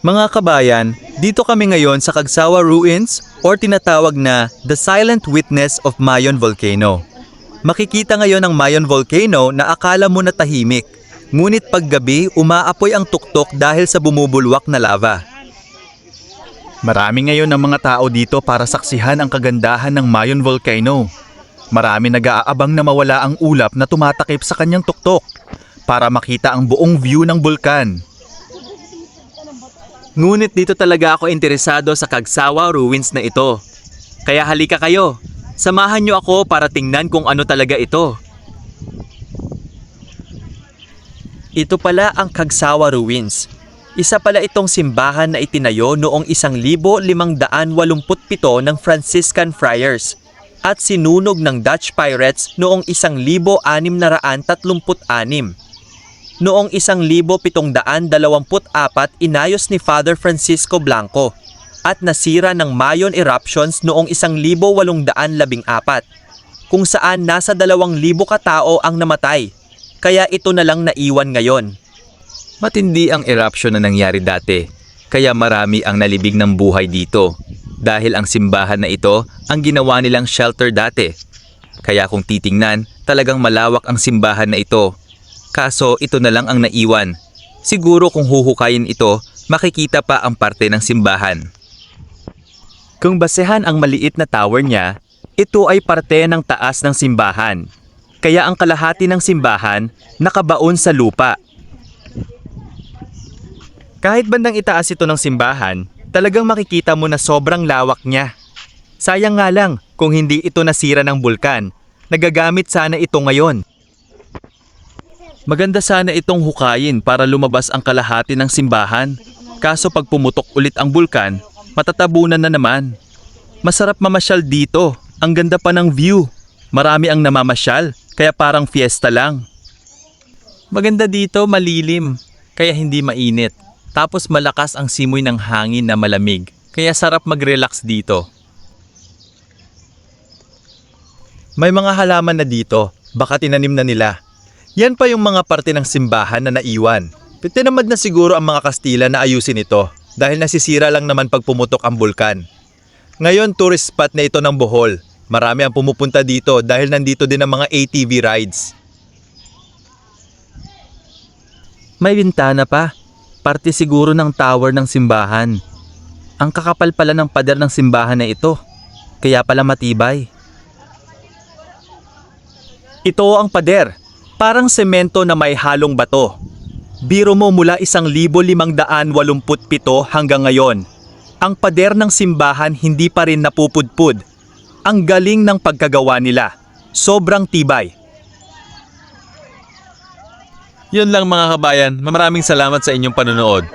Mga kabayan, dito kami ngayon sa Cagsawa Ruins or tinatawag na The Silent Witness of Mayon Volcano. Makikita ngayon ang Mayon Volcano na akala mo na tahimik, ngunit paggabi umaapoy ang tuktok dahil sa bumubulwak na lava. Marami ngayon ang mga tao dito para saksihan ang kagandahan ng Mayon Volcano. Marami nag-aabang na mawala ang ulap na tumatakip sa kanyang tuktok para makita ang buong view ng bulkan. Ngunit dito talaga ako interesado sa Cagsawa Ruins na ito. Kaya halika kayo, samahan niyo ako para tingnan kung ano talaga ito. Ito pala ang Cagsawa Ruins. Isa pala itong simbahan na itinayo noong 1587 ng Franciscan Friars at sinunog ng Dutch pirates noong 1636. Noong 1724, inayos ni Father Francisco Blanco at nasira ng Mayon eruptions noong 1814, kung saan nasa 2,000 katao ang namatay, kaya ito na lang naiwan ngayon. Matindi ang eruption na nangyari dati, kaya marami ang nalibig ng buhay dito dahil ang simbahan na ito ang ginawa nilang shelter dati. Kaya kung titingnan, talagang malawak ang simbahan na ito. Kaso ito na lang ang naiwan. Siguro kung huhukayin ito, makikita pa ang parte ng simbahan. Kung basehan ang maliit na tower niya, ito ay parte ng taas ng simbahan. Kaya ang kalahati ng simbahan nakabaon sa lupa. Kahit bandang itaas ito ng simbahan, talagang makikita mo na sobrang lawak niya. Sayang nga lang kung hindi ito nasira ng bulkan. Nagagamit sana ito ngayon. Maganda sana itong hukayin para lumabas ang kalahati ng simbahan. Kaso pag pumutok ulit ang bulkan, matatabunan na naman. Masarap mamasyal dito. Ang ganda pa ng view. Marami ang namamasyal, kaya parang fiesta lang. Maganda dito, malilim, kaya hindi mainit. Tapos malakas ang simoy ng hangin na malamig, kaya sarap mag-relax dito. May mga halaman na dito, baka tinanim na nila. Yan pa yung mga parte ng simbahan na naiwan. Tinamad na siguro ang mga Kastila na ayusin ito dahil nasisira lang naman pag pumutok ang bulkan. Ngayon tourist spot na ito ng Bohol. Marami ang pumupunta dito dahil nandito din ang mga ATV rides. May bintana pa. Parte siguro ng tower ng simbahan. Ang kakapal pala ng pader ng simbahan na ito. Kaya pala matibay. Ito ang pader. Parang semento na may halong bato. Biro mo mula 1587 hanggang ngayon. Ang pader ng simbahan hindi pa rin napupudpud. Ang galing ng pagkagawa nila. Sobrang tibay. Yun lang mga kabayan. Maraming salamat sa inyong panonood.